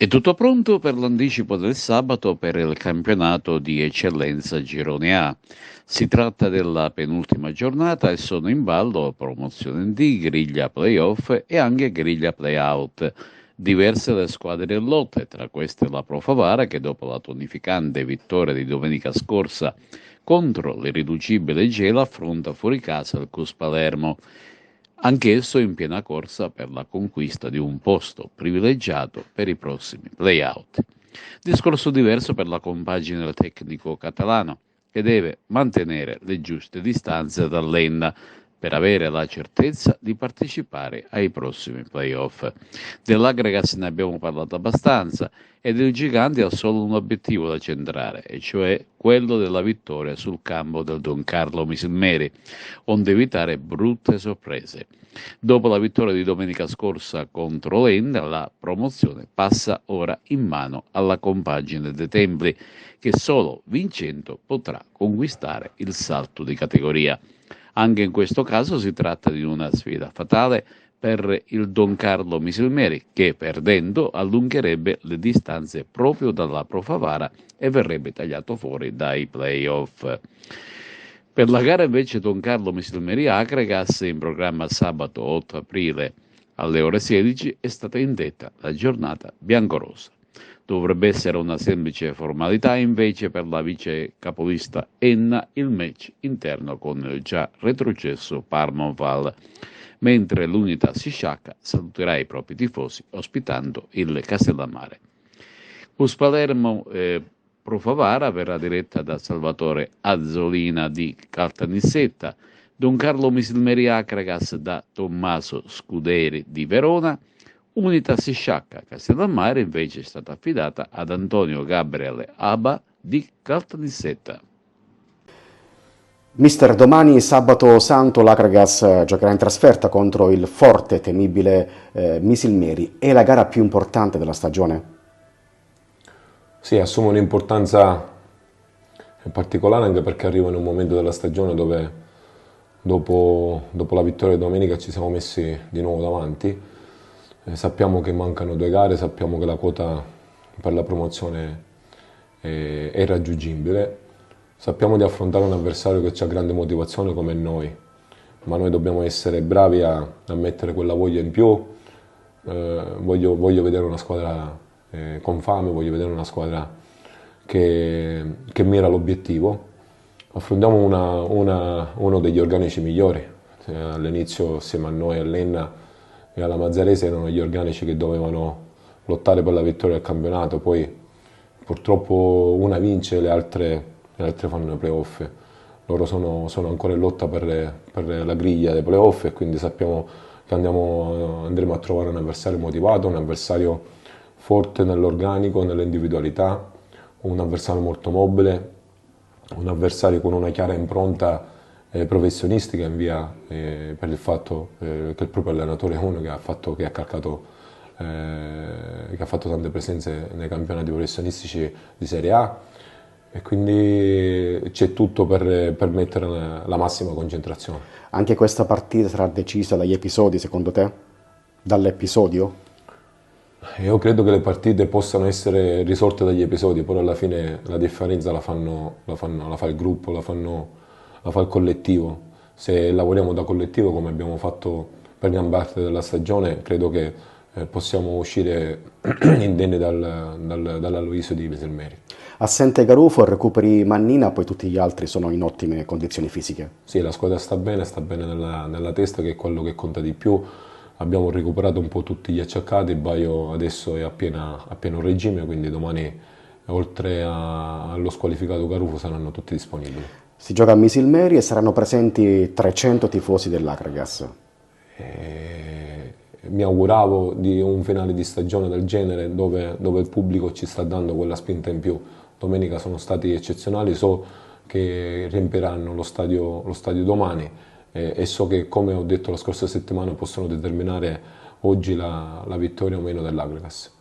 È tutto pronto per l'anticipo del sabato per il campionato di eccellenza Girone A. Si tratta della penultima giornata e sono in ballo promozione D, griglia playoff e anche griglia playout. Diverse le squadre in lotte, tra queste la Pro Favara che dopo la tonificante vittoria di domenica scorsa contro l'irriducibile Gela affronta fuori casa il Cus Palermo, anch'esso in piena corsa per la conquista di un posto privilegiato per i prossimi play-out. Discorso diverso per la compagine del tecnico catalano, che deve mantenere le giuste distanze dall'Enna per avere la certezza di partecipare ai prossimi playoff. Dell'Agregas ne abbiamo parlato abbastanza ed il Gigante ha solo un obiettivo da centrare, e cioè quello della vittoria sul campo del Don Carlo Misilmeri, onde evitare brutte sorprese. Dopo la vittoria di domenica scorsa contro l'Enna, la promozione passa ora in mano alla compagine dei Templi, che solo vincendo potrà conquistare il salto di categoria. Anche in questo caso si tratta di una sfida fatale per il Don Carlo Misilmeri, che perdendo allungherebbe le distanze proprio dalla Pro Favara e verrebbe tagliato fuori dai playoff. Per la gara invece Don Carlo Misilmeri Acregas, in programma sabato 8 aprile alle ore 16, è stata indetta la giornata biancorossa. Dovrebbe essere una semplice formalità invece per la vice capolista Enna il match interno con il già retrocesso Parmonval, mentre l'unità Sisciacca saluterà i propri tifosi ospitando il Castellammare. Cus Palermo Pro Favara verrà diretta da Salvatore Azzolina di Caltanissetta, Don Carlo Misilmeri Acregas da Tommaso Scuderi di Verona. Unitas Sciacca Castellammare invece è stata affidata ad Antonio Gabriele Aba di Caltanissetta. Mister, domani sabato santo l'Acragas giocherà in trasferta contro il forte e temibile Misilmeri. È la gara più importante della stagione? Sì, assume un'importanza particolare anche perché arriva in un momento della stagione dove dopo la vittoria di domenica ci siamo messi di nuovo davanti. Sappiamo che mancano 2 gare, sappiamo che la quota per la promozione è irraggiungibile, sappiamo di affrontare un avversario che ha grande motivazione come noi, ma noi dobbiamo essere bravi a mettere quella voglia in più. Voglio vedere una squadra con fame, voglio vedere una squadra che mira l'obiettivo. Affrontiamo uno degli organici migliori. All'inizio, assieme a noi, all'Enna e alla Mazzarese, erano gli organici che dovevano lottare per la vittoria del campionato. Poi purtroppo una vince e le altre fanno i playoff. Loro sono ancora in lotta per la griglia dei playoff, e quindi sappiamo che andremo a trovare un avversario motivato, un avversario forte nell'organico, nell'individualità, un avversario molto mobile, un avversario con una chiara impronta professionistica in via per il fatto che il proprio allenatore è uno che ha fatto tante presenze nei campionati professionistici di Serie A, e quindi c'è tutto per mettere la massima concentrazione. Anche questa partita sarà decisa dagli episodi, secondo te? Dall'episodio? Io credo che le partite possano essere risolte dagli episodi, però alla fine la differenza la fa il gruppo, la fa il collettivo. Se lavoriamo da collettivo come abbiamo fatto per gran parte della stagione, credo che possiamo uscire indenni dall'Aloisio di Misilmeri. Assente Garufo, recuperi Mannina, poi tutti gli altri sono in ottime condizioni fisiche. Sì, la squadra sta bene nella testa, che è quello che conta di più. Abbiamo recuperato un po' tutti gli acciaccati, il Baio adesso è a pieno regime, quindi domani, oltre allo squalificato Garufo, saranno tutti disponibili. Si gioca a Misilmeri e saranno presenti 300 tifosi dell'Acragas. Mi auguravo di un finale di stagione del genere dove il pubblico ci sta dando quella spinta in più. Domenica sono stati eccezionali, so che riempiranno lo stadio domani, e so che, come ho detto la scorsa settimana, possono determinare oggi la vittoria o meno dell'Agregas.